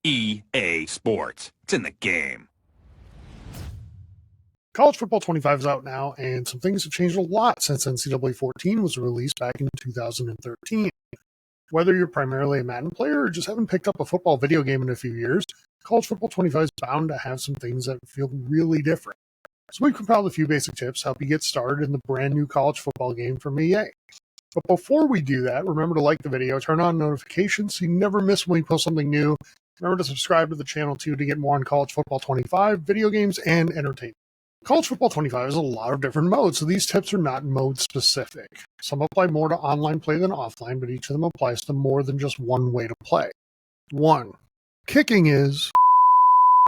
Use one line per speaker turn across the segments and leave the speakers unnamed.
EA Sports. It's in the game.
College Football 25 is out now, and some things have changed a lot since NCAA 14 was released back in 2013. Whether you're primarily a Madden player or just haven't picked up a football video game in a few years, College Football 25 is bound to have some things that feel really different. So we've compiled a few basic tips to help you get started in the brand new college football game from EA. But before we do that, remember to like the video, turn on notifications so you never miss when we post something new. Remember to subscribe to the channel too to get more on College Football 25, video games, and entertainment. College Football 25 has a lot of different modes, so these tips are not mode specific. Some apply more to online play than offline, but each of them applies to more than just one way to play. 1. Kicking is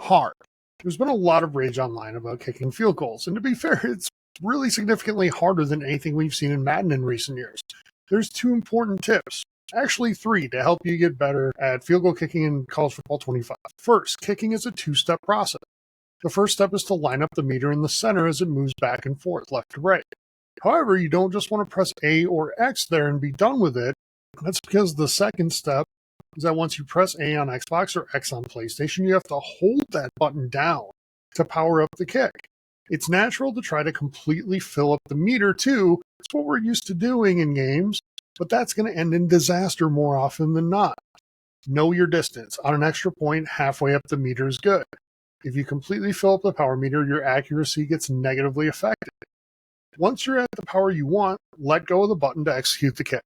hard. There's been a lot of rage online about kicking field goals, and to be fair, it's really significantly harder than anything we've seen in Madden in recent years. There's 2 important tips, actually 3, to help you get better at field goal kicking in College Football 25. First, kicking is a 2-step process. The first step is to line up the meter in the center as it moves back and forth, left to right. However, you don't just want to press A or X there and be done with it. That's because the second step is that once you press A on Xbox or X on PlayStation, you have to hold that button down to power up the kick. It's natural to try to completely fill up the meter too. It's what we're used to doing in games, but that's going to end in disaster more often than not. Know your distance. On an extra point, halfway up the meter is good. If you completely fill up the power meter, your accuracy gets negatively affected. Once you're at the power you want, let go of the button to execute the kick.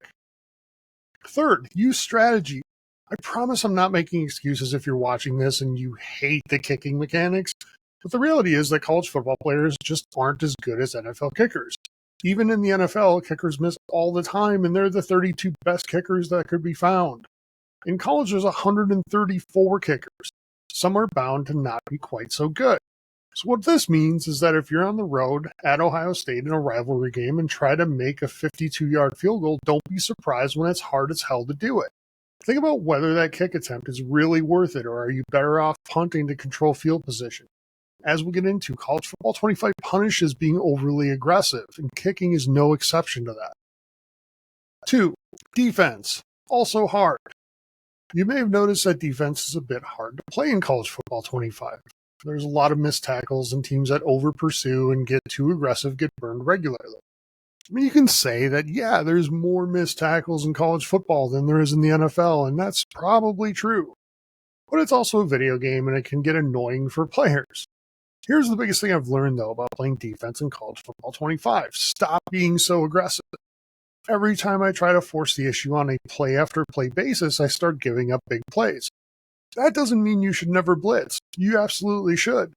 Third, use strategy. I promise I'm not making excuses if you're watching this and you hate the kicking mechanics, but the reality is that college football players just aren't as good as NFL kickers. Even in the NFL, kickers miss all the time, and they're the 32 best kickers that could be found. In college, there's 134 kickers. Some are bound to not be quite so good. So what this means is that if you're on the road at Ohio State in a rivalry game and try to make a 52-yard field goal, don't be surprised when it's hard as hell to do it. Think about whether that kick attempt is really worth it, or are you better off punting to control field position. As we get into, College Football 25 punishes being overly aggressive, and kicking is no exception to that. 2. Defense. Also hard. You may have noticed that defense is a bit hard to play in College Football 25. There's a lot of missed tackles, and teams that over-pursue and get too aggressive get burned regularly. I mean, you can say that, yeah, there's more missed tackles in college football than there is in the NFL, and that's probably true. But it's also a video game, and it can get annoying for players. Here's the biggest thing I've learned, though, about playing defense in College Football 25. Stop being so aggressive. Every time I try to force the issue on a play-after-play basis, I start giving up big plays. That doesn't mean you should never blitz. You absolutely should.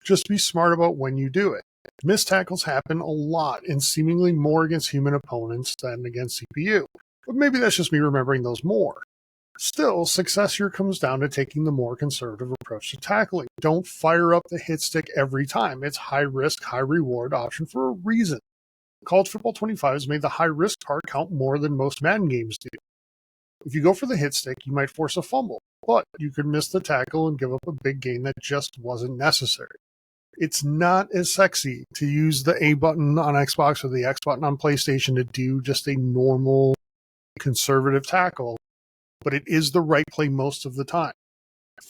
Just be smart about when you do it. Missed tackles happen a lot, and seemingly more against human opponents than against CPU. But maybe that's just me remembering those more. Still, success here comes down to taking the more conservative approach to tackling. Don't fire up the hit stick every time. It's high-risk, high-reward option for a reason. College Football 25 has made the high-risk part count more than most Madden games do. If you go for the hit stick, you might force a fumble, but you could miss the tackle and give up a big gain that just wasn't necessary. It's not as sexy to use the A button on Xbox or the X button on PlayStation to do just a normal conservative tackle, but it is the right play most of the time.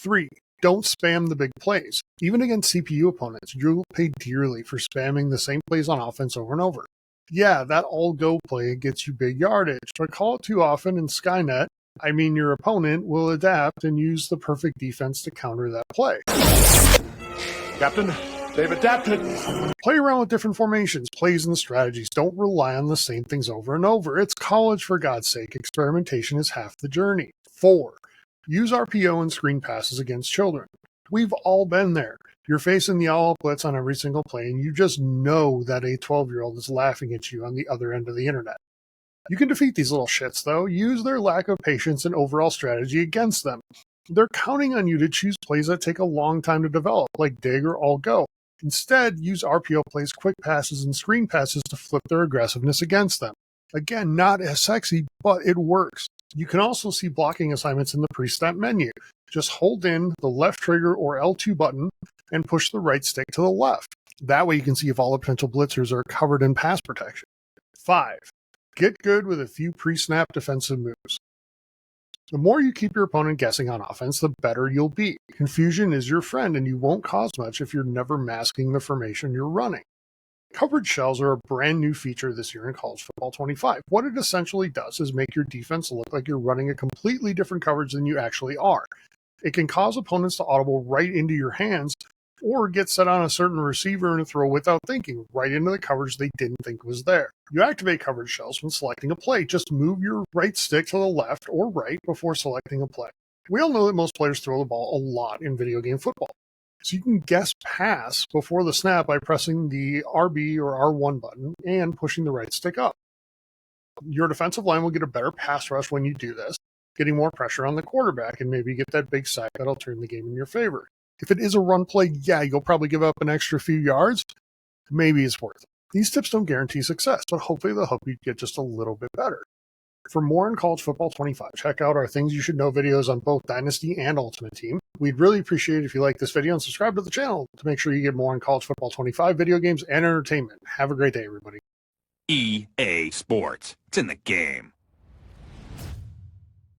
3. Don't spam the big plays. Even against CPU opponents, you'll pay dearly for spamming the same plays on offense over and over. Yeah, that all-go play gets you big yardage, but call it too often and Skynet, I mean your opponent, will adapt and use the perfect defense to counter that play.
Captain, they've adapted.
Play around with different formations, plays, and strategies. Don't rely on the same things over and over. It's college, for God's sake. Experimentation is half the journey. 4. Use RPO and screen passes against children. We've all been there. You're facing the all blitz on every single play, and you just know that a 12-year-old is laughing at you on the other end of the internet. You can defeat these little shits, though. Use their lack of patience and overall strategy against them. They're counting on you to choose plays that take a long time to develop, like dig or all go. Instead, use RPO plays, quick passes, and screen passes to flip their aggressiveness against them. Again, not as sexy, but it works. You can also see blocking assignments in the pre-snap menu. Just hold in the left trigger or L2 button and push the right stick to the left. That way you can see if all the potential blitzers are covered in pass protection. 5. Get good with a few pre-snap defensive moves. The more you keep your opponent guessing on offense, the better you'll be. Confusion is your friend, and you won't cause much if you're never masking the formation you're running. Coverage shells are a brand new feature this year in College Football 25. What it essentially does is make your defense look like you're running a completely different coverage than you actually are. It can cause opponents to audible right into your hands or get set on a certain receiver and a throw without thinking, right into the coverage they didn't think was there. You activate coverage shells when selecting a play. Just move your right stick to the left or right before selecting a play. We all know that most players throw the ball a lot in video game football. So you can guess pass before the snap by pressing the RB or R1 button and pushing the right stick up. Your defensive line will get a better pass rush when you do this, getting more pressure on the quarterback and maybe get that big sack that'll turn the game in your favor. If it is a run play, yeah, you'll probably give up an extra few yards. Maybe it's worth it. These tips don't guarantee success, but hopefully they'll help you get just a little bit better. For more on College Football 25, check out our Things You Should Know videos on both Dynasty and Ultimate Team. We'd really appreciate it if you like this video and subscribe to the channel to make sure you get more on College Football 25 video games and entertainment. Have a great day, everybody.
EA Sports. It's in the game.